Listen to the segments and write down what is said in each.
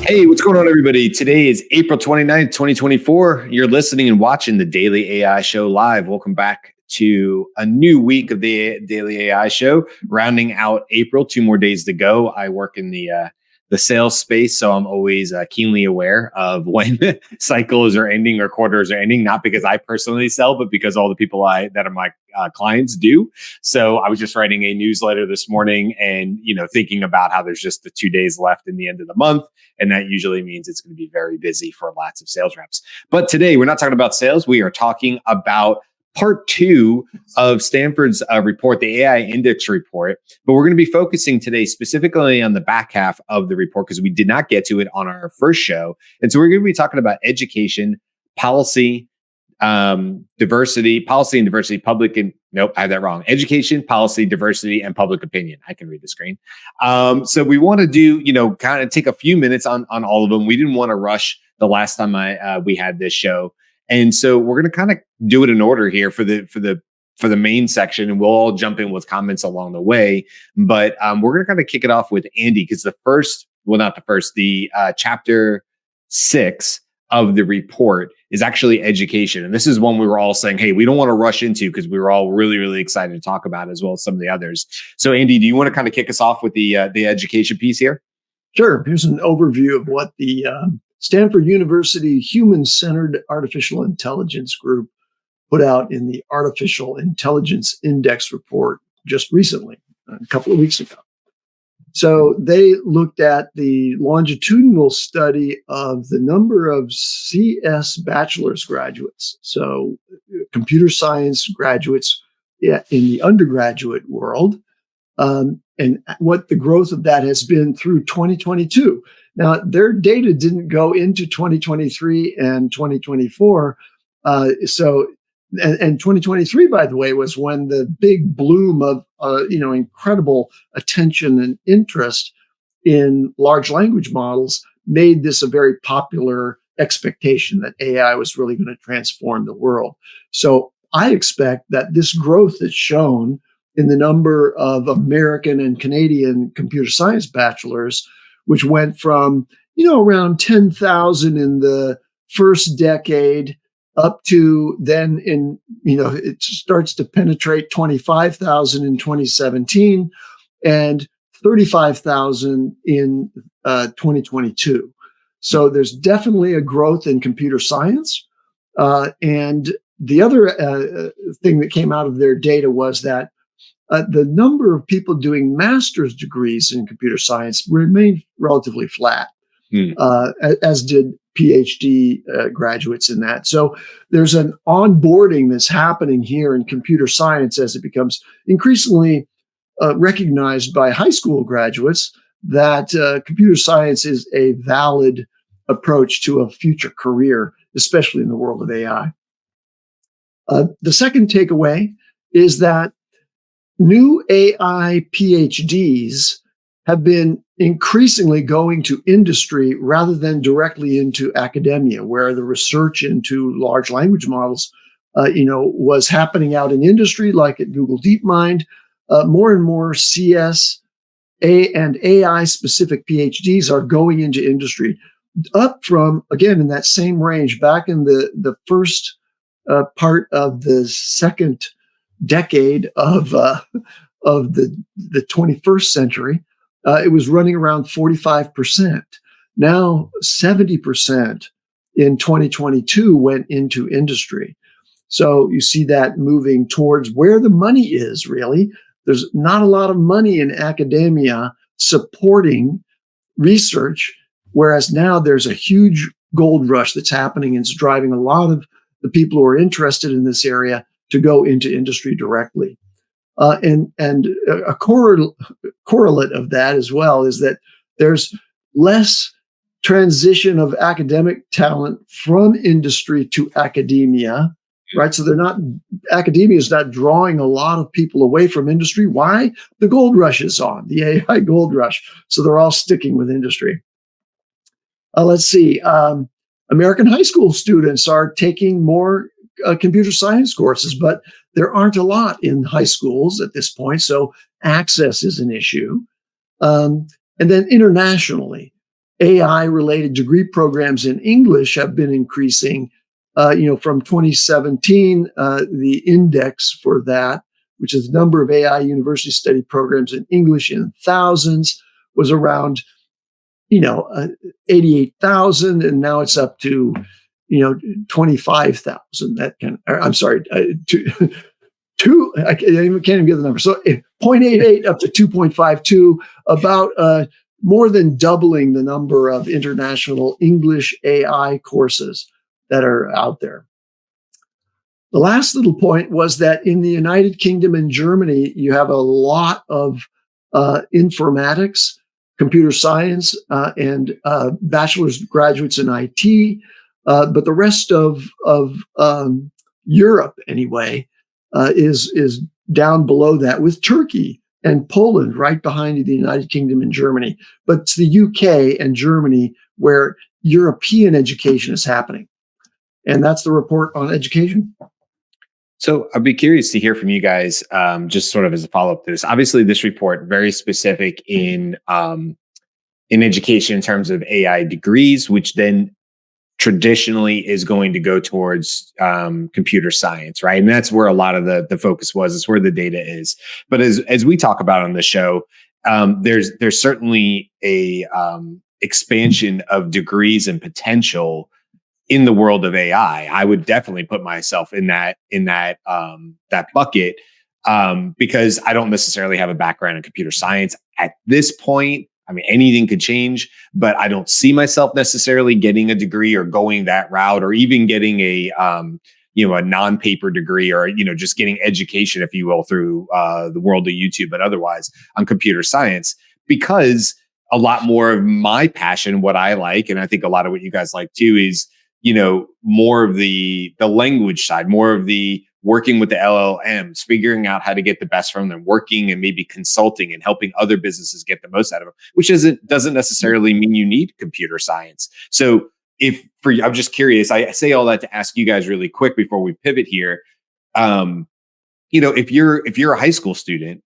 Hey, what's going on, everybody? Today is April 29th, 2024. You're listening and watching the Daily AI Show live. Welcome back to a new week of the Daily AI Show, rounding out April. 2 more days to go. I work in the sales space, so I'm always keenly aware of when cycles are ending or quarters are ending, not because I personally sell, but because all the people that are my clients do. So I was just writing a newsletter this morning and, thinking about how there's just the 2 days left in the end of the month. And that usually means it's going to be very busy for lots of sales reps. But today we're not talking about sales. We are talking about part 2 of Stanford's report, the AI index report. But we're going to be focusing today specifically on the back half of the report because we did not get to it on our first show. And so we're going to be talking about education, policy, diversity, policy and diversity, public and nope, I had that wrong. Education, policy, diversity, and public opinion. I can read the screen. So we want to do, kind of take a few minutes on all of them. We didn't want to rush the last time we had this show. And so we're going to kind of do it in order here for the main section, and we'll all jump in with comments along the way. But we're going to kind of kick it off with Andy because the chapter 6 of the report is actually education. And this is one we were all saying, hey, we don't want to rush into because we were all really, really excited to talk about as well as some of the others. So Andy, do you want to kind of kick us off with the education piece here? Sure. Here's an overview of what the Stanford University Human-Centered Artificial Intelligence Group put out in the Artificial Intelligence Index report just recently, a couple of weeks ago. So they looked at the longitudinal study of the number of CS bachelor's graduates, so computer science graduates in the undergraduate world, and what the growth of that has been through 2022. Now, their data didn't go into 2023 and 2024. And 2023, by the way, was when the big bloom of, incredible attention and interest in large language models made this a very popular expectation that AI was really going to transform the world. So I expect that this growth that's shown in the number of American and Canadian computer science bachelors, which went from, around 10,000 in the first decade up to then it starts to penetrate 25,000 in 2017 and 35,000 in 2022. So there's definitely a growth in computer science. And the other thing that came out of their data was that the number of people doing master's degrees in computer science remained relatively flat, as did PhD graduates in that. So there's an onboarding that's happening here in computer science as it becomes increasingly recognized by high school graduates that computer science is a valid approach to a future career, especially in the world of AI. The second takeaway is that new AI PhDs have been increasingly going to industry rather than directly into academia, where the research into large language models, was happening out in industry, like at Google DeepMind. More and more CS and AI specific PhDs are going into industry, up from, again, in that same range back in the first part of the second decade of the 21st century. It was running around 45%. Now 70% in 2022 went into industry. So you see that moving towards where the money is, really. There's not a lot of money in academia supporting research, whereas now there's a huge gold rush that's happening and it's driving a lot of the people who are interested in this area to go into industry directly. And a correlate of that as well is that there's less transition of academic talent from industry to academia, right? So academia is not drawing a lot of people away from industry. Why? The gold rush is on, the AI gold rush. So they're all sticking with industry. Let's see. American high school students are taking more computer science courses, but there aren't a lot in high schools at this point, so access is an issue. And then internationally, AI-related degree programs in English have been increasing. From 2017, the index for that, which is the number of AI university study programs in English in thousands, was around 88,000, and now it's up to 25,000. That can, I'm sorry, I can't even get the number. So 0.88 up to 2.52, about more than doubling the number of international English AI courses that are out there. The last little point was that in the United Kingdom and Germany, you have a lot of informatics, computer science, and bachelor's graduates in IT. But the rest of Europe, anyway, is down below that, with Turkey and Poland right behind the United Kingdom and Germany. But it's the UK and Germany where European education is happening. And that's the report on education. So I'd be curious to hear from you guys, just sort of as a follow-up to this. Obviously, this report very specific in education in terms of AI degrees, which then traditionally is going to go towards computer science, right? And that's where a lot of the focus was. It's where the data is. But as we talk about on the show, there's certainly a expansion of degrees and potential in the world of AI. I would definitely put myself in that bucket because I don't necessarily have a background in computer science at this point. I mean, anything could change, but I don't see myself necessarily getting a degree or going that route, or even getting a non-paper degree, or just getting education, if you will, through the world of YouTube, but otherwise on computer science, because a lot more of my passion, what I like, and I think a lot of what you guys like too, is more of the language side, more of the working with the LLMs, figuring out how to get the best from them, working and maybe consulting and helping other businesses get the most out of them, which doesn't necessarily mean you need computer science. So I'm just curious, I say all that to ask you guys really quick before we pivot here. If you're a high school student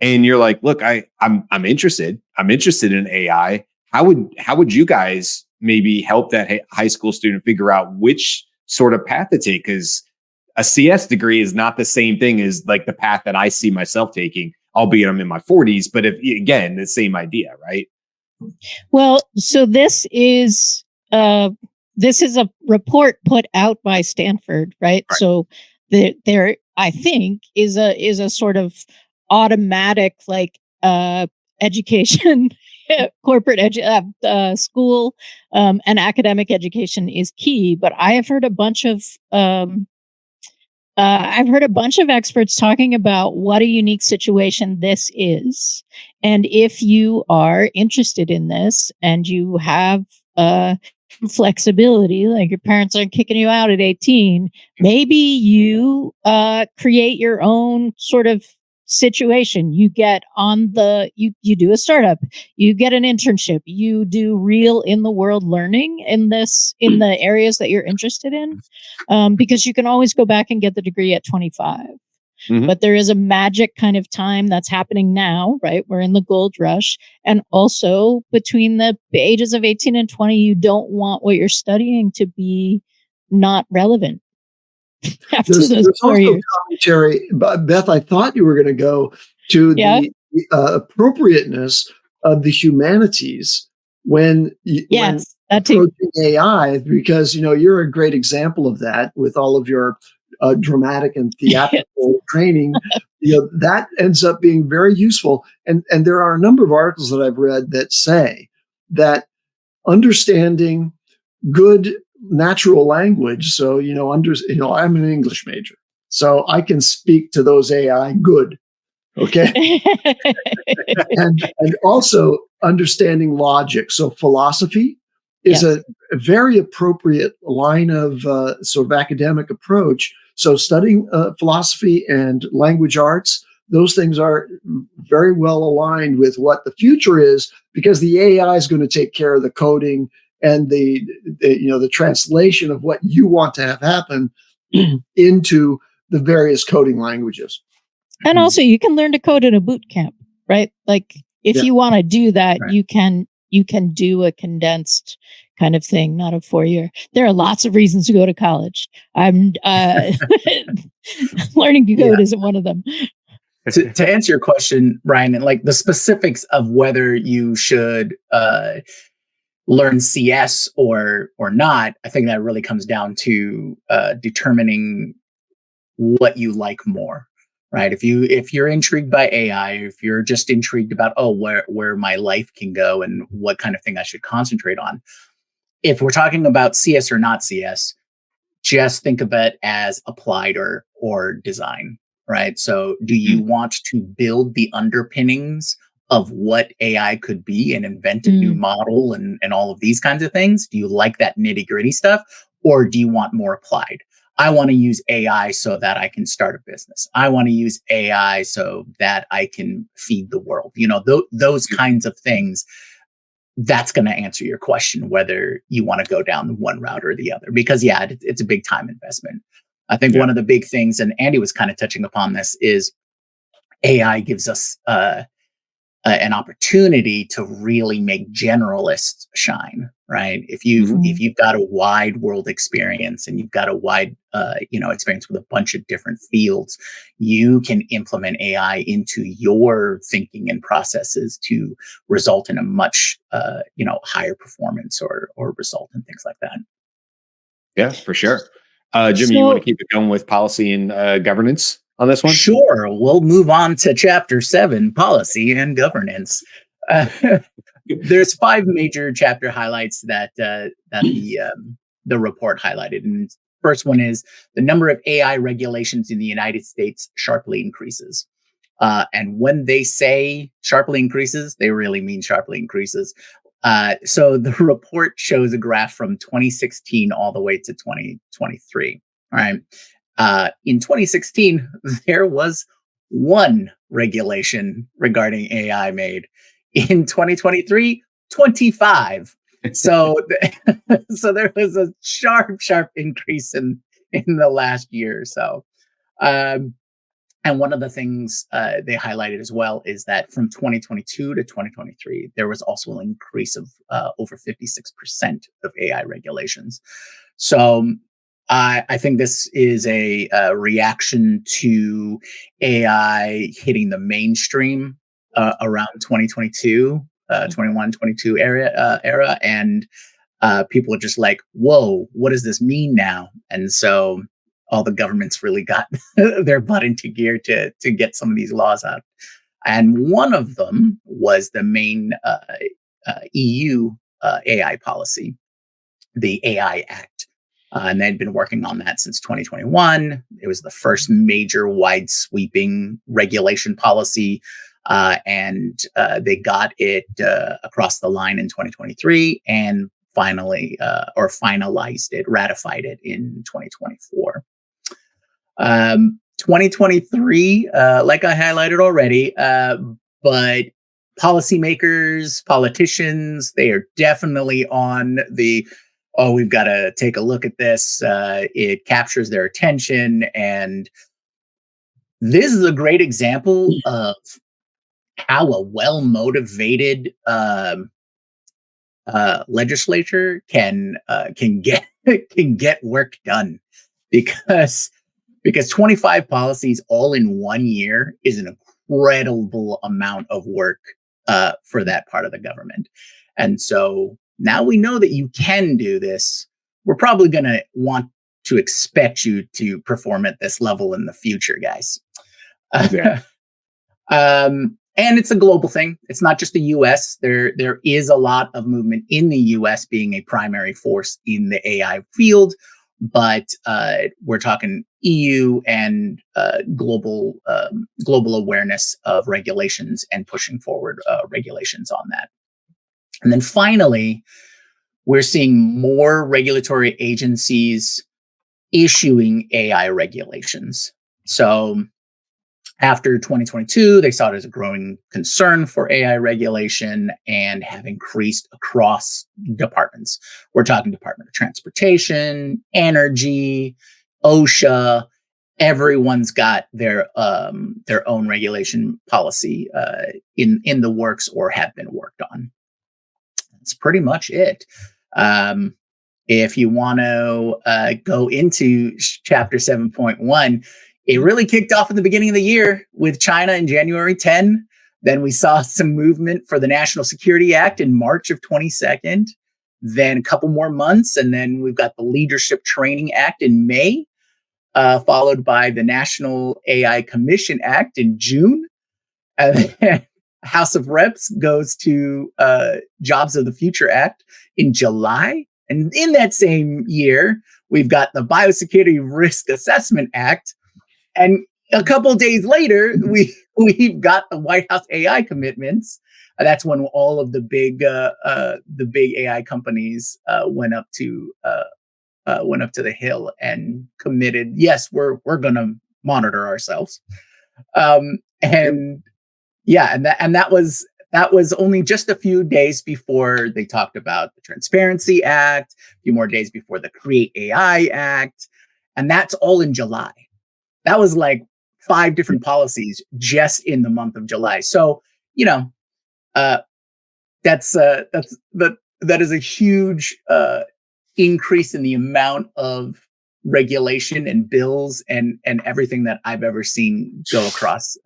and you're like, look, I'm interested in AI. How would you guys maybe help that high school student figure out which sort of path to take? Because a CS degree is not the same thing as like the path that I see myself taking, albeit I'm in my 40s. But again, the same idea, right? Well, so this is a report put out by Stanford, right? So there, I think, is a sort of automatic education. Corporate school and academic education is key, but I have heard a bunch of experts talking about what a unique situation this is, and if you are interested in this and you have flexibility, like your parents aren't kicking you out at 18, maybe you create your own sort of situation. You get on you do a startup, you get an internship, you do real in the world learning in the areas that you're interested in, because you can always go back and get the degree at 25. Mm-hmm. But there is a magic kind of time that's happening now, right? We're in the gold rush. And also between the ages of 18 and 20, you don't want what you're studying to be not relevant. There's also commentary, Beth, I thought you were going to go to the appropriateness of the humanities when approaching AI, because you're a great example of that with all of your dramatic and theatrical training. That ends up being very useful. And there are a number of articles that I've read that say that understanding good natural language. So, I'm an English major, so I can speak to those AI good. Okay. and also understanding logic. So philosophy is a very appropriate line of sort of academic approach. So studying philosophy and language arts, those things are very well aligned with what the future is, because the AI is going to take care of the coding and the translation of what you want to have happen into the various coding languages. And also, you can learn to code in a boot camp, right? Like if you want to do that, you can you can do a condensed kind of thing, not a 4-year. There are lots of reasons to go to college. I'm learning to code isn't one of them. To answer your question, Ryan, and like the specifics of whether you should learn CS or not, I think that really comes down to determining what you like more, right? If you're intrigued by AI, if you're just intrigued about where my life can go and what kind of thing I should concentrate on. If we're talking about CS or not CS, just think of it as applied or design, right? So do you want to build the underpinnings of what AI could be and invent a new model and all of these kinds of things? Do you like that nitty-gritty stuff, or do you want more applied? I want to use AI so that I can start a business. I want to use AI so that I can feed the world. You know, those kinds of things. That's going to answer your question, whether you want to go down one route or the other, because it's a big time investment. I think one of the big things, and Andy was kind of touching upon this, is AI gives us an opportunity to really make generalists shine, right? If you've got a wide world experience and you've got a wide experience with a bunch of different fields, you can implement AI into your thinking and processes to result in a much higher performance or result and things like that. Yeah, for sure. Jim, you want to keep it going with policy and governance on this one? Sure. We'll move on to Chapter 7, Policy and Governance. There's 5 major chapter highlights that the report highlighted. And first one is the number of AI regulations in the United States sharply increases. And when they say sharply increases, they really mean sharply increases. So the report shows a graph from 2016 all the way to 2023. All right. In 2016, there was 1 regulation regarding AI made. In 2023, 25. So there was a sharp increase in the last year or so. And one of the things they highlighted as well is that from 2022 to 2023, there was also an increase of over 56% of AI regulations. So I think this is a reaction to AI hitting the mainstream around 2022, 21, 22 era. And people are just like, whoa, what does this mean now? And so all the governments really got their butt into gear to get some of these laws out. And one of them was the main EU AI policy, the AI Act. And they'd been working on that since 2021. It was the first major wide sweeping regulation policy. And they got it across the line in 2023 and finally finalized it, ratified it in 2024. 2023, like I highlighted already, but policymakers, politicians, they are definitely on the, we've got to take a look at this. It captures their attention. And this is a great example of how a well-motivated legislature can get work done, because 25 policies all in 1 year is an incredible amount of work for that part of the government. And so now we know that you can do this. We're probably going to want to expect you to perform at this level in the future, guys. Yeah. And it's a global thing. It's not just the US. There is a lot of movement in the US being a primary force in the AI field, but we're talking EU and global awareness of regulations and pushing forward regulations on that. And then finally, we're seeing more regulatory agencies issuing AI regulations. So after 2022, they saw it as a growing concern for AI regulation and have increased across departments. We're talking Department of Transportation, Energy, OSHA. Everyone's got their own regulation policy in the works or have been worked on. that's pretty much it. If you want to go into chapter 7.1, it really kicked off at the beginning of the year with China in January 10. Then we saw some movement for the National Security Act in March of 22nd. Then a couple more months, and then we've got the Leadership Training Act in May, followed by the National AI Commission Act in June. And then House of Reps goes to Jobs of the Future Act in July. And in that same year, we've got the Biosecurity Risk Assessment Act. And a couple of days later, we've got the White House AI commitments. That's when all of the big AI companies went up to the Hill and committed. Yes, we're going to monitor ourselves. And that was only just a few days before they talked about the Transparency Act, a few more days before the Create AI Act, and that's all in July. That was like 5 different policies just in the month of July. So, that is a huge increase in the amount of regulation and bills and everything that I've ever seen go across,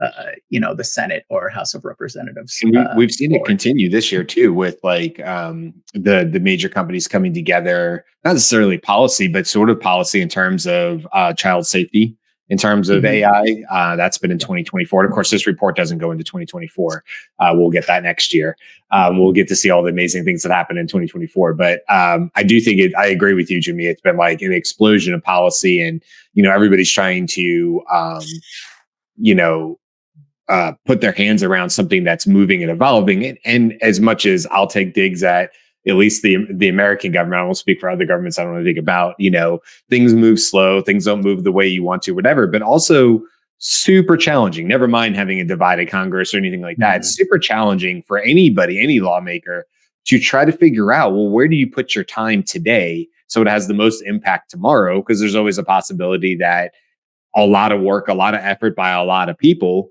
the Senate or House of Representatives. And we've seen it continue this year too, with like the major companies coming together, not necessarily policy, but sort of policy in terms of child safety. In terms of AI, that's been in 2024. And of course, this report doesn't go into 2024. We'll get that next year. We'll get to see all the amazing things that happen in 2024. But I do think I agree with you, Jimmy. It's been like an explosion of policy, and everybody's trying to put their hands around something that's moving and evolving. And as much as I'll take digs at least the American government, I won't speak for other governments. I don't want to think about, things move slow, things don't move the way you want to, whatever, but also super challenging. Never mind having a divided Congress or anything like that. It's super challenging for anybody, any lawmaker, to try to figure out, well, where do you put your time today so it has the most impact tomorrow? Because there's always a possibility that a lot of work, a lot of effort by a lot of people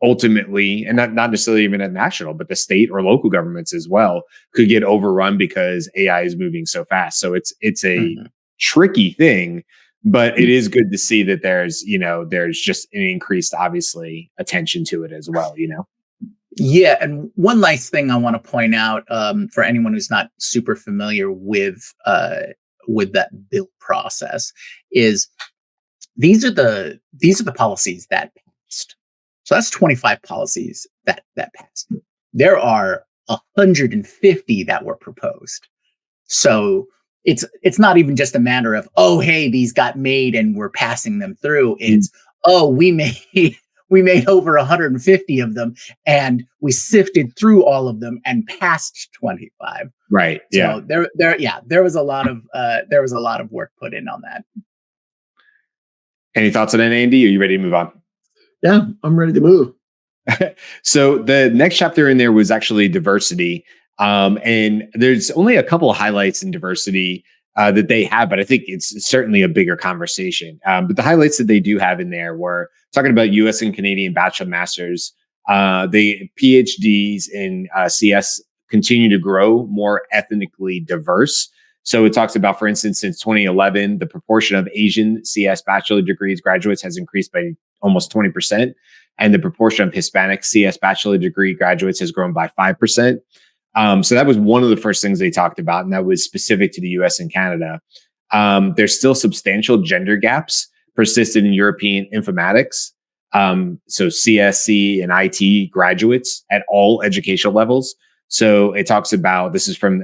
ultimately, and not necessarily even at national, but the state or local governments as well, could get overrun because AI is moving so fast. So it's a tricky thing, but it is good to see that there's just an increased, obviously, attention to it as well, Yeah, and one last thing I want to point out for anyone who's not super familiar with that bill process is these are the policies that passed. So that's 25 policies that passed. There are 150 that were proposed. So it's not even just a matter of, oh, hey, these got made and we're passing them through. It's, we made over 150 of them and we sifted through all of them and passed 25. Right. Yeah. So there was a lot of work put in on that. Any thoughts on that, Andy? Are you ready to move on? Yeah, I'm ready to move. So the next chapter in there was actually diversity. And there's only a couple of highlights in diversity that they have, but I think it's certainly a bigger conversation. But the highlights that they do have in there were talking about U.S. and Canadian bachelor masters. The PhDs in CS continue to grow more ethnically diverse. So it talks about, for instance, since 2011, the proportion of Asian CS bachelor degrees graduates has increased by almost 20%. And the proportion of Hispanic CS bachelor degree graduates has grown by 5%. So that was one of the first things they talked about, and that was specific to the US and Canada. There's still substantial gender gaps persisted in European informatics. So CSC and IT graduates at all educational levels. So it talks about, this is from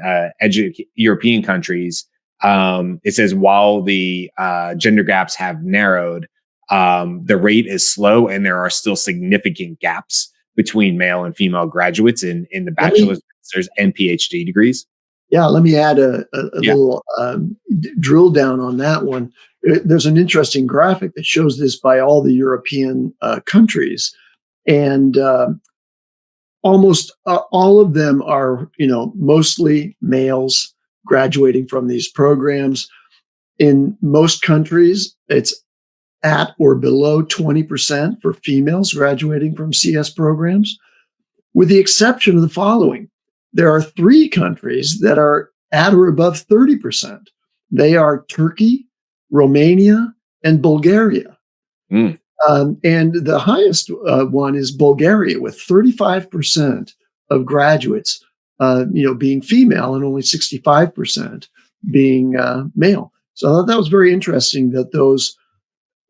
European countries. It says, while the gender gaps have narrowed, the rate is slow and there are still significant gaps between male and female graduates in the bachelor's, masters, and PhD degrees. Yeah, let me add a little drill down on that one. There's an interesting graphic that shows this by all the European countries. And almost all of them are, mostly males graduating from these programs. In most countries, it's at or below 20% for females graduating from CS programs, with the exception of the following. there are 3 countries that are at or above 30%. They are Turkey, Romania, and Bulgaria. Mm. And the highest one is Bulgaria, with 35% of graduates, being female, and only 65% being male. So I thought that was very interesting that those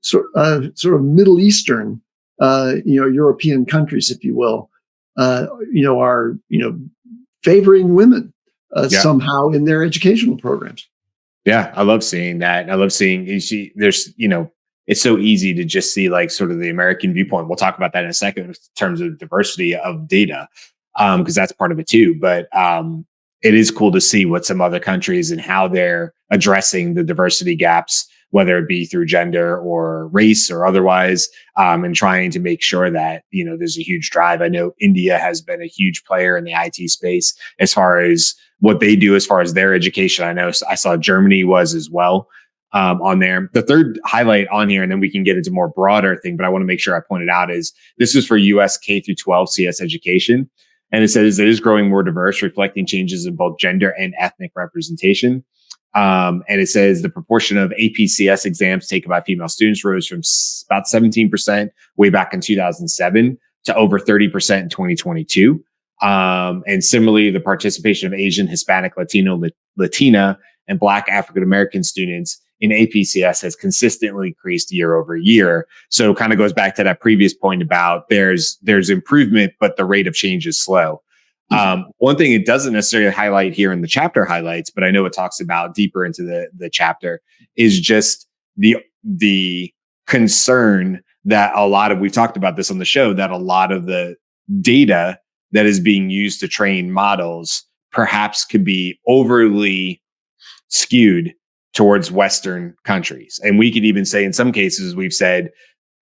sort of Middle Eastern, European countries, if you will, are favoring women somehow in their educational programs. Yeah, I love seeing that. I love seeing there's, it's so easy to just see like sort of the American viewpoint. We'll talk about that in a second in terms of diversity of data, because that's part of it too. But it is cool to see what some other countries and how they're addressing the diversity gaps, whether it be through gender or race or otherwise, and trying to make sure that, there's a huge drive. I know India has been a huge player in the IT space as far as what they do as far as their education. I know I saw Germany was as well on there. The third highlight on here, and then we can get into more broader thing, but I want to make sure I pointed out, is this is for US K through 12 CS education. And it says it is growing more diverse, reflecting changes in both gender and ethnic representation. And it says the proportion of APCS exams taken by female students rose from about 17% way back in 2007 to over 30% in 2022. And similarly, the participation of Asian, Hispanic, Latino, Latina, and Black African American students in APCS has consistently increased year over year. So it kind of goes back to that previous point about there's improvement, but the rate of change is slow. One thing it doesn't necessarily highlight here in the chapter highlights, but I know it talks about deeper into the chapter, is just the concern that we've talked about this on the show, that a lot of the data that is being used to train models perhaps could be overly skewed towards Western countries. And we could even say in some cases, we've said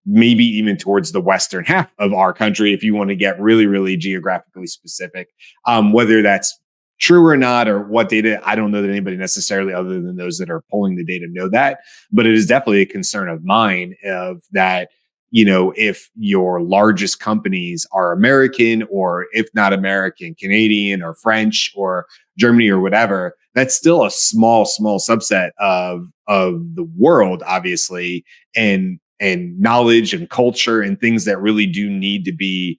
maybe even towards the Western half of our country, if you want to get really, really geographically specific, whether that's true or not, or what data, I don't know that anybody necessarily other than those that are pulling the data know that, but it is definitely a concern of mine of that, if your largest companies are American, or if not American, Canadian or French or Germany or whatever, that's still a small subset of the world, obviously, and knowledge and culture and things that really do need to be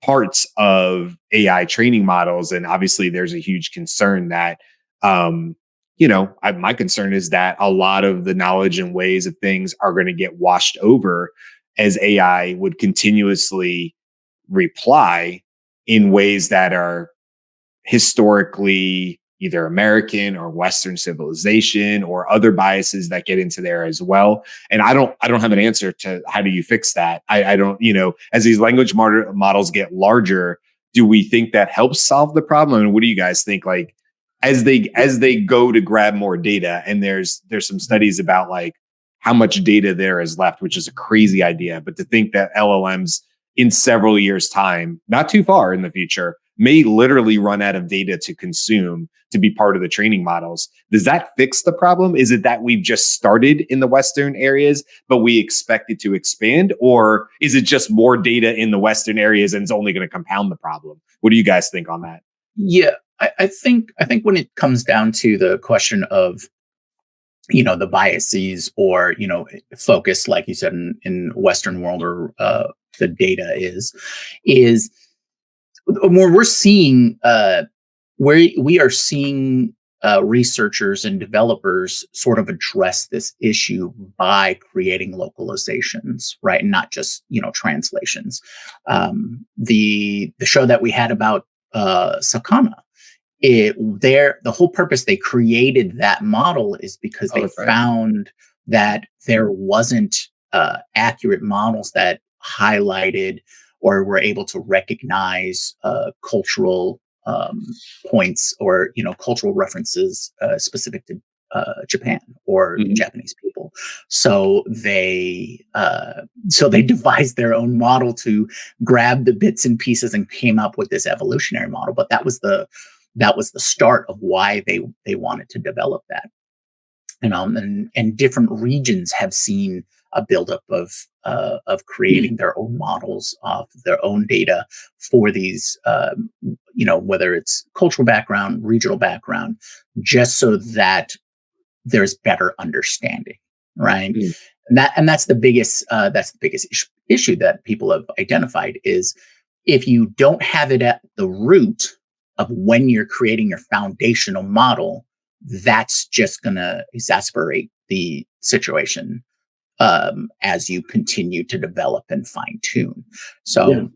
parts of AI training models. And obviously there's a huge concern that, my concern is that a lot of the knowledge and ways of things are going to get washed over as AI would continuously reply in ways that are historically either American or Western civilization, or other biases that get into there as well. And I don't have an answer to how do you fix that. I don't, as these language models get larger, do we think that helps solve the problem? And what do you guys think? Like, as they go to grab more data, and there's some studies about like how much data there is left, which is a crazy idea. But to think that LLMs in several years' time, not too far in the future, may literally run out of data to consume to be part of the training models. Does that fix the problem? Is it that we've just started in the Western areas, but we expect it to expand? Or is it just more data in the Western areas and it's only going to compound the problem? What do you guys think on that? Yeah, I think when it comes down to the question of, the biases or, focus, like you said, in Western world, or the data is where we're seeing, where we are seeing researchers and developers sort of address this issue by creating localizations, right? And not just, translations. The show that we had about Sakana, the whole purpose they created that model is because they found that there wasn't accurate models that highlighted or were able to recognize cultural points, or cultural references specific to Japan or Japanese people. So they devised their own model to grab the bits and pieces and came up with this evolutionary model. But that was the start of why they wanted to develop that. And different regions have seen a buildup of creating their own models of their own data for these, whether it's cultural background, regional background, just so that there's better understanding, right? Mm. And that's the biggest issue that people have identified is if you don't have it at the root of when you're creating your foundational model, that's just going to exacerbate the situation as you continue to develop and fine tune. So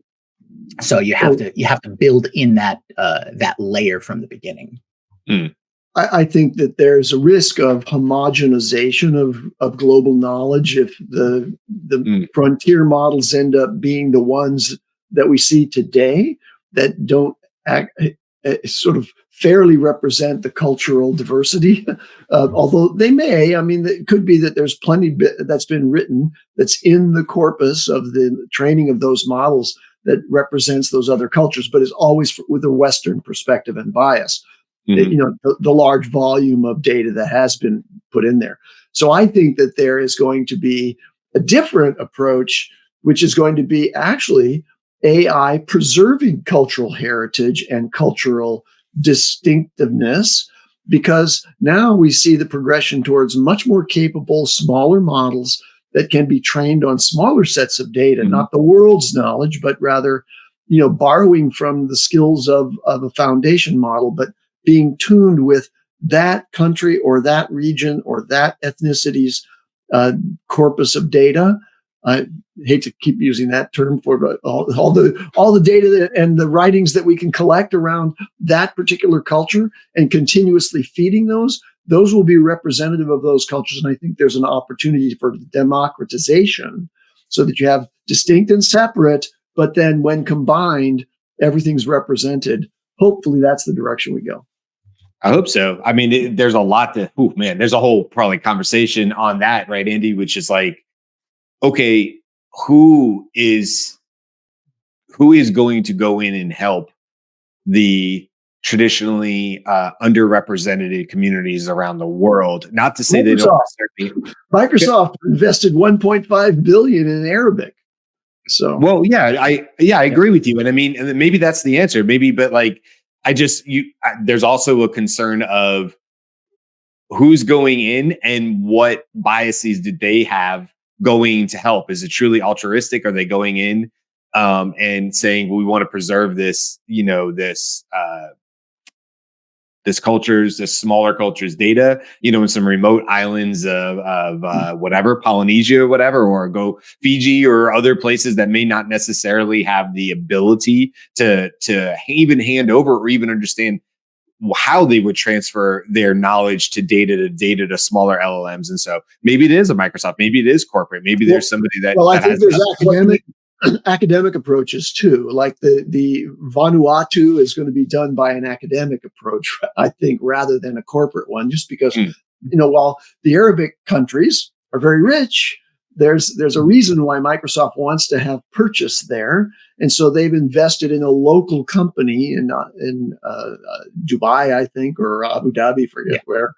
you have to build in that layer from the beginning. Mm. I think that there's a risk of homogenization of global knowledge if the frontier models end up being the ones that we see today that don't sort of fairly represent the cultural diversity. Although they may, I mean, it could be that there's plenty that's been written that's in the corpus of the training of those models that represents those other cultures, but is always with a Western perspective and bias. The large volume of data that has been put in there. So I think that there is going to be a different approach, which is going to be actually AI preserving cultural heritage and cultural distinctiveness, because now we see the progression towards much more capable, smaller models that can be trained on smaller sets of data, not the world's knowledge, but rather, borrowing from the skills of a foundation model, but being tuned with that country or that region or that ethnicity's corpus of data. I hate to keep using that term for all the data and the writings that we can collect around that particular culture and continuously feeding those will be representative of those cultures. And I think there's an opportunity for democratization so that you have distinct and separate, but then when combined, everything's represented. Hopefully that's the direction we go. I hope so. I mean, there's a lot there's a whole probably conversation on that, right, Andy, which is like, okay, who is going to go in and help the traditionally underrepresented communities around the world? Not to say they don't necessarily. Microsoft invested $1.5 billion in Arabic. So, well, I agree with you, and I mean, and maybe that's the answer. Maybe, but like, there's also a concern of who's going in and what biases did they have going to help. Is it truly altruistic? Are they going in and saying, well, we want to preserve this, this smaller culture's data, in some remote islands of whatever, Polynesia or whatever, or go Fiji or other places that may not necessarily have the ability to even hand over or even understand how they would transfer their knowledge to data to smaller LLMs. And so maybe it is a Microsoft, maybe it is corporate, maybe there's somebody that. Well, I think there's academic approaches too. Like the Vanuatu is going to be done by an academic approach, I think, rather than a corporate one, just because, while the Arabic countries are very rich, there's a reason why Microsoft wants to have purchase there. And so they've invested in a local company in Dubai, I think, or Abu Dhabi, forget where.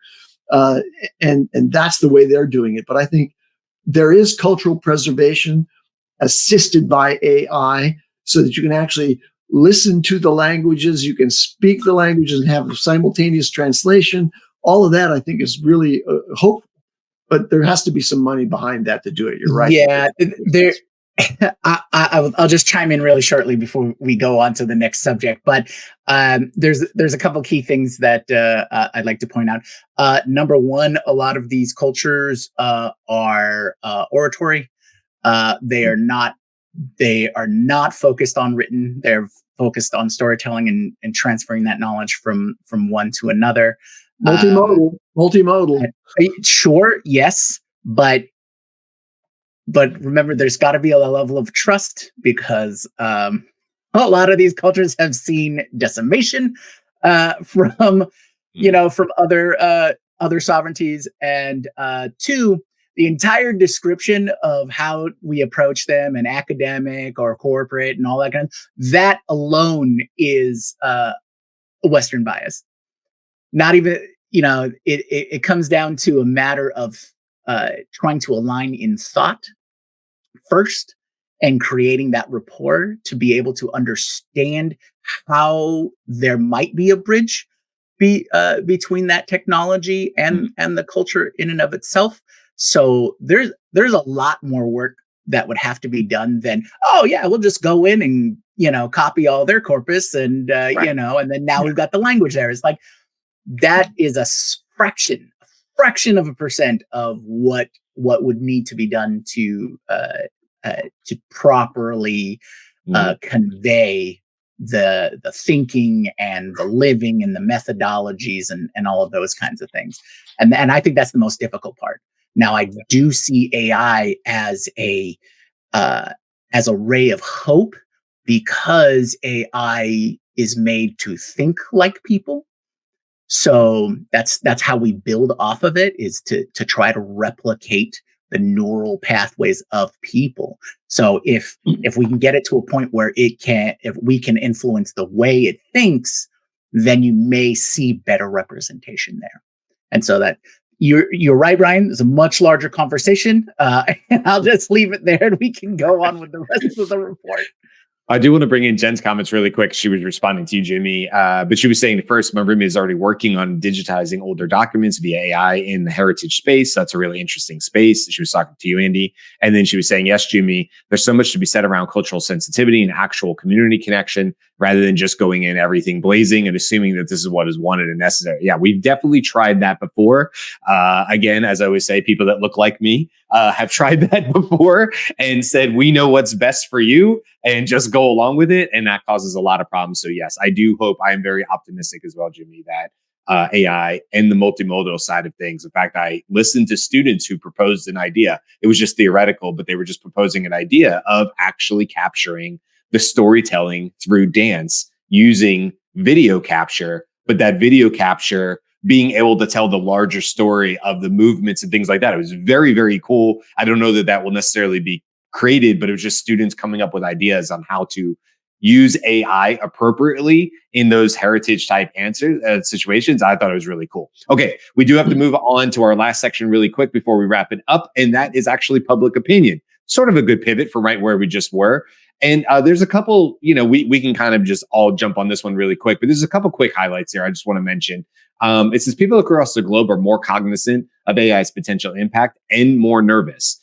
And that's the way they're doing it. But I think there is cultural preservation assisted by AI so that you can actually listen to the languages, you can speak the languages and have simultaneous translation. All of that, I think, is really hopeful. But there has to be some money behind that to do it. You're right. Yeah, I'll just chime in really shortly before we go on to the next subject. But there's a couple key things that I'd like to point out. Number one, a lot of these cultures are oratory. They are not focused on written. They're focused on storytelling and transferring that knowledge from one to another. Multimodal. Sure, yes, but remember, there's got to be a level of trust because a lot of these cultures have seen decimation from other sovereignties, and two, the entire description of how we approach them, and academic or corporate and all that kind of that alone is a Western bias. Not even, it comes down to a matter of trying to align in thought first and creating that rapport to be able to understand how there might be a bridge between that technology and the culture in and of itself. So there's a lot more work that would have to be done than, oh yeah, we'll just go in and, copy all their corpus and, Right. and then now we've got the language there. It's like, that is a fraction of a percent of what would need to be done to properly convey the thinking and the living and the methodologies and all of those kinds of things. And I think that's the most difficult part. Now, I do see AI as a ray of hope, because AI is made to think like people. So that's how we build off of it, is to try to replicate the neural pathways of people. So if we can get it to a point where if we can influence the way it thinks, then you may see better representation there. And so that you're right, Brian. It's a much larger conversation. And I'll just leave it there and we can go on with the rest of the report. I do want to bring in Jen's comments really quick. She was responding to you, Jimmy, but she was saying first, my roommate is already working on digitizing older documents via AI in the heritage space. That's a really interesting space. She was talking to you, Andy. And then she was saying, yes, Jimmy, there's so much to be said around cultural sensitivity and actual community connection, rather than just going in everything blazing and assuming that this is what is wanted and necessary. Yeah, we've definitely tried that before. Again, as I always say, people that look like me have tried that before and said, we know what's best for you, and just go along with it. And that causes a lot of problems. So yes, I do hope, I am very optimistic as well, Jimmy, that AI and the multimodal side of things. In fact, I listened to students who proposed an idea. It was just theoretical, but they were just proposing an idea of actually capturing the storytelling through dance using video capture, but that video capture being able to tell the larger story of the movements and things like that. It was very, very cool. I don't know that that will necessarily be created, but it was just students coming up with ideas on how to use AI appropriately in those heritage type situations. I thought it was really cool. Okay, we do have to move on to our last section really quick before we wrap it up. And that is actually public opinion. Sort of a good pivot from right where we just were. And there's a couple, we can kind of just all jump on this one really quick, but there's a couple quick highlights here I just want to mention. It says people across the globe are more cognizant of AI's potential impact and more nervous.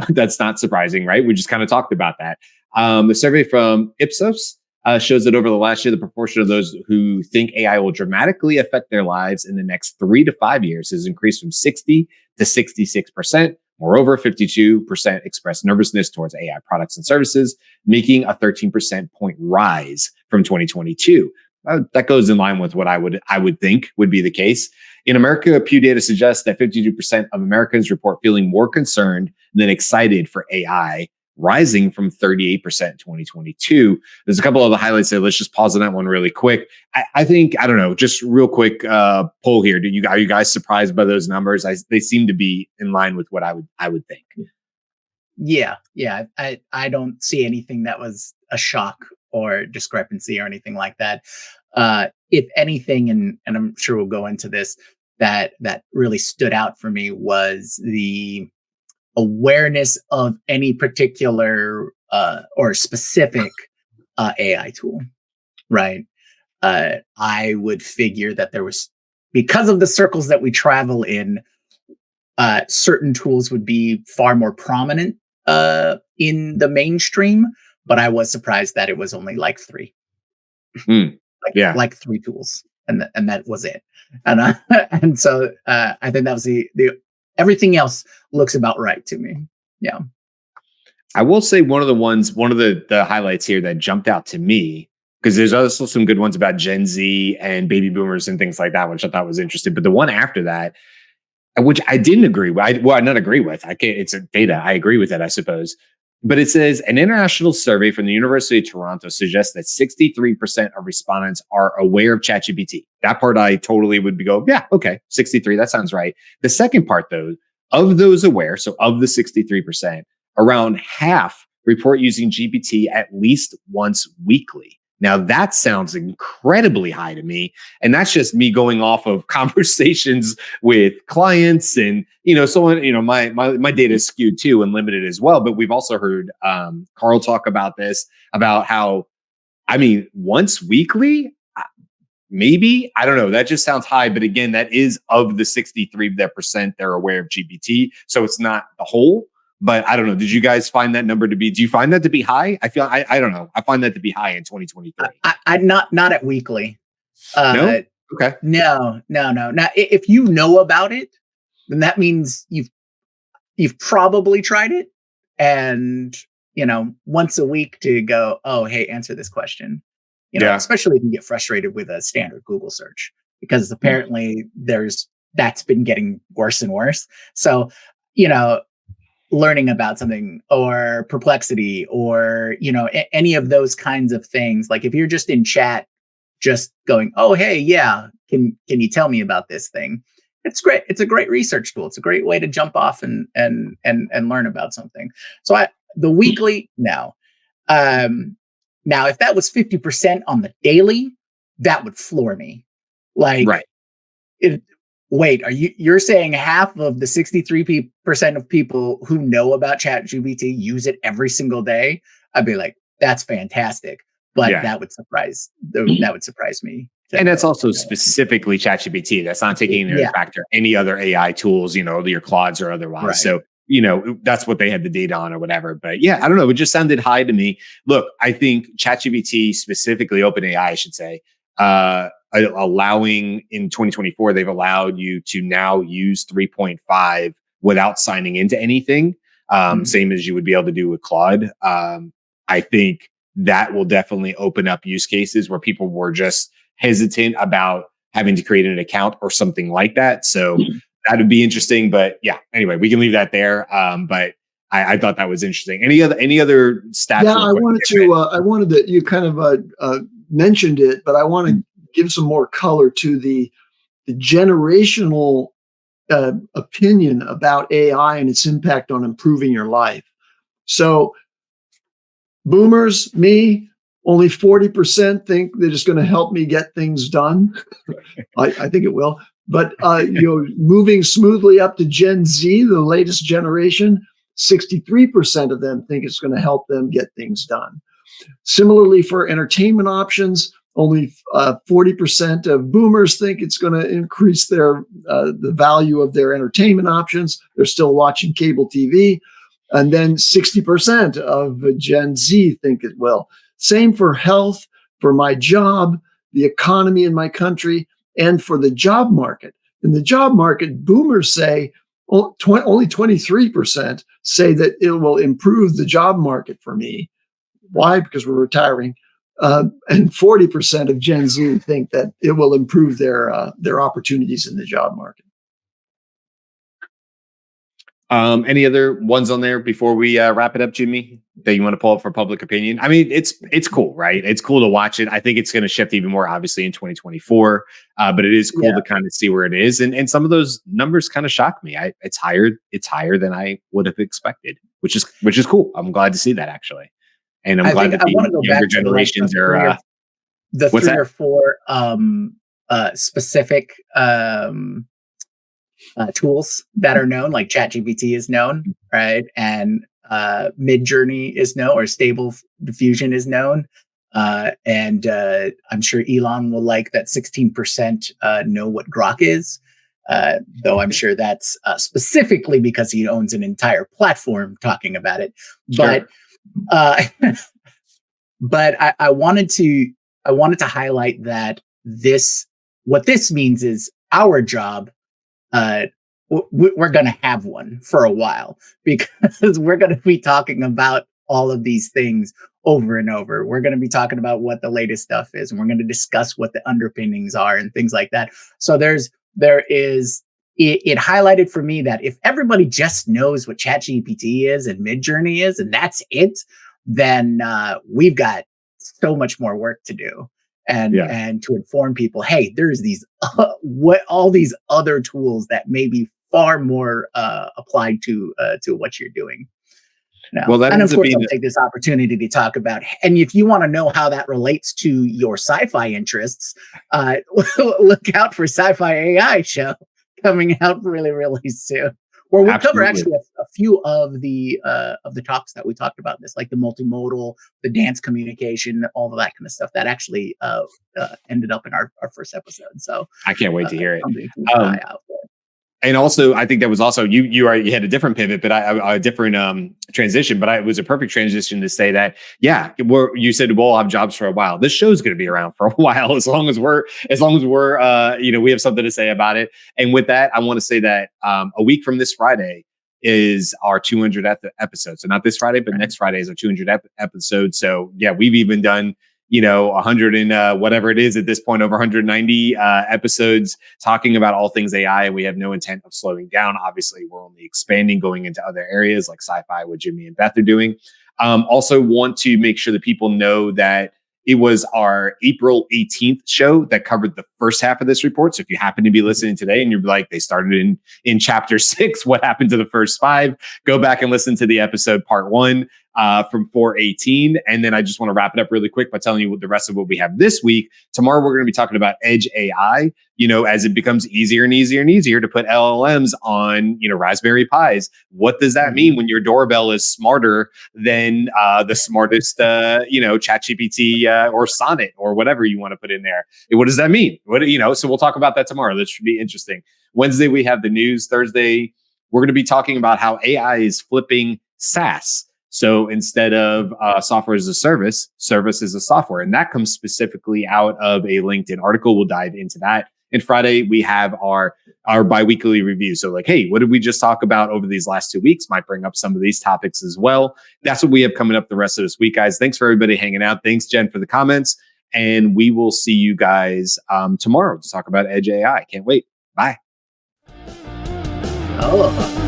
That's not surprising, right? We just kind of talked about that. The survey from Ipsos shows that over the last year, the proportion of those who think AI will dramatically affect their lives in the next 3 to 5 years has increased from 60 to 66%. Moreover, 52% expressed nervousness towards AI products and services, making a 13% point rise from 2022. That goes in line with what I would think would be the case. In America, Pew data suggests that 52% of Americans report feeling more concerned than excited for AI, rising from 38% in 2022. There's a couple of the highlights there. Let's just pause on that one really quick. I think, I don't know, just real quick poll here. Are you guys surprised by those numbers? They seem to be in line with what I would think. Yeah. I don't see anything that was a shock or discrepancy or anything like that. If anything, and I'm sure we'll go into this, that really stood out for me was the awareness of any particular or specific AI tool, right? I would figure that there was, because of the circles that we travel in, certain tools would be far more prominent in the mainstream, but I was surprised that it was only like 3. Like 3 tools, and that was it. And and so I think that was the everything else looks about right to me. Yeah. I will say one of the highlights here that jumped out to me, because there's also some good ones about Gen Z and baby boomers and things like that, which I thought was interesting. But the one after that, which I didn't agree with, I not agree with. It's a data. I agree with it, I suppose. But it says an international survey from the University of Toronto suggests that 63% of respondents are aware of ChatGPT. That part I totally would go, yeah, okay, 63, that sounds right. The second part, though, of those aware, so of the 63%, around half report using GPT at least once weekly. Now that sounds incredibly high to me. And that's just me going off of conversations with clients and, someone, my data is skewed too and limited as well. But we've also heard Carl talk about this, about how, once weekly, maybe, I don't know. That just sounds high. But again, that is of the 63% they're aware of GPT. So it's not the whole. But I don't know. Did you guys find that number to be? Do you find that to be high? I don't know. I find that to be high in 2023. I not at weekly. No. Okay. No. Now, if you know about it, then that means you've probably tried it, and once a week to go, oh, hey, answer this question. Especially if you get frustrated with a standard Google search, because apparently that's been getting worse and worse. So, learning about something, or Perplexity, or any of those kinds of things, like if you're just in chat just going, oh hey, yeah, can you tell me about this thing, it's great. It's a great research tool. It's a great way to jump off and learn about something. So the weekly, now if that was 50% on the daily, that would floor me. Like, right. Wait, you're saying half of the 63% of people who know about ChatGPT use it every single day? I'd be like, that's fantastic. But that would surprise me. And that's also specifically ChatGPT. That's not taking into factor any other AI tools, your Claudes or otherwise. Right. So, that's what they had the data on or whatever. But yeah, I don't know. It just sounded high to me. Look, I think ChatGPT, specifically OpenAI, I should say, allowing in 2024, they've allowed you to now use 3.5 without signing into anything. Same as you would be able to do with Claude. I think that will definitely open up use cases where people were just hesitant about having to create an account or something like that. So that would be interesting. But yeah, anyway, we can leave that there. But I thought that was interesting. Any other stats? Yeah, I wanted to, you kind of mentioned it, but I want to give some more color to the generational opinion about AI and its impact on improving your life. So boomers, me, only 40% think that it's going to help me get things done. I think it will. But moving smoothly up to Gen Z, the latest generation, 63% of them think it's going to help them get things done. Similarly, for entertainment options, only 40% of boomers think it's going to increase the value of their entertainment options. They're still watching cable TV. And then 60% of Gen Z think it will. Same for health, for my job, the economy in my country, and for the job market. In the job market, boomers say only 23% say that it will improve the job market for me. Why? Because we're retiring. And 40% of Gen Z think that it will improve their opportunities in the job market. Any other ones on there before we wrap it up, Jimmy, that you want to pull up for public opinion? It's cool, right? It's cool to watch it. I think it's going to shift even more, obviously, in 2024. But it is cool to kind of see where it is, and some of those numbers kind of shock me. It's higher than I would have expected, which is cool. I'm glad to see that, actually, and I'm glad that the younger generations are the 3 or 4 specific tools that are known, like ChatGPT is known, right? And Midjourney is known, or Stable Diffusion is known. And I'm sure Elon will like that 16% know what Grok is, though I'm sure that's specifically because he owns an entire platform talking about it. Sure. But I wanted to highlight that what this means is our job. We're going to have one for a while, because we're going to be talking about all of these things over and over. We're going to be talking about what the latest stuff is, and we're going to discuss what the underpinnings are and things like that. So it highlighted for me that if everybody just knows what ChatGPT is and Midjourney is, and that's it, then we've got so much more work to do. And to inform people, hey, there's these all these other tools that may be far more applied to what you're doing. No. Well, that and of ends up course, being I'll take this opportunity to talk about. And if you want to know how that relates to your sci-fi interests, look out for Sci-Fi AI show coming out really, really soon. Where we'll cover Absolutely. actually a few of the topics that we talked about. This, like the multimodal, the dance communication, all of that kind of stuff. That actually ended up in our first episode. So I can't wait to hear it. something to keep an eye out for. And also, I think that was also you had a different pivot, but a different transition. But it was a perfect transition to say that, yeah, you said we'll have jobs for a while. This show's going to be around for a while, as long as we're we have something to say about it. And with that, I want to say that a week from this Friday is our 200th episode. So not this Friday, but next Friday is our 200th episode. So yeah, we've even done 100 and whatever it is at this point, over 190 episodes talking about all things AI. And we have no intent of slowing down. Obviously, we're only expanding, going into other areas like sci-fi, what Jyunmi and Beth are doing. Also want to make sure that people know that it was our April 18th show that covered the first half of this report. So if you happen to be listening today and you're like, they started in chapter 6, what happened to the first 5? Go back and listen to the episode part 1 from 418. And then I just want to wrap it up really quick by telling you what the rest of what we have this week. Tomorrow, we're going to be talking about edge AI, as it becomes easier and easier and easier to put LLMs on, Raspberry Pis. What does that mean when your doorbell is smarter than the smartest, ChatGPT or Sonnet or whatever you want to put in there? What does that mean? So we'll talk about that tomorrow. That should be interesting. Wednesday, we have the news. Thursday, we're going to be talking about how AI is flipping SaaS. So instead of software as a service as a software. And that comes specifically out of a LinkedIn article. We'll dive into that. And Friday, we have our biweekly review. So like, hey, what did we just talk about over these last 2 weeks? Might bring up some of these topics as well. That's what we have coming up the rest of this week, guys. Thanks for everybody hanging out. Thanks, Jen, for the comments. And we will see you guys tomorrow to talk about Edge AI. Can't wait. Bye. Oh.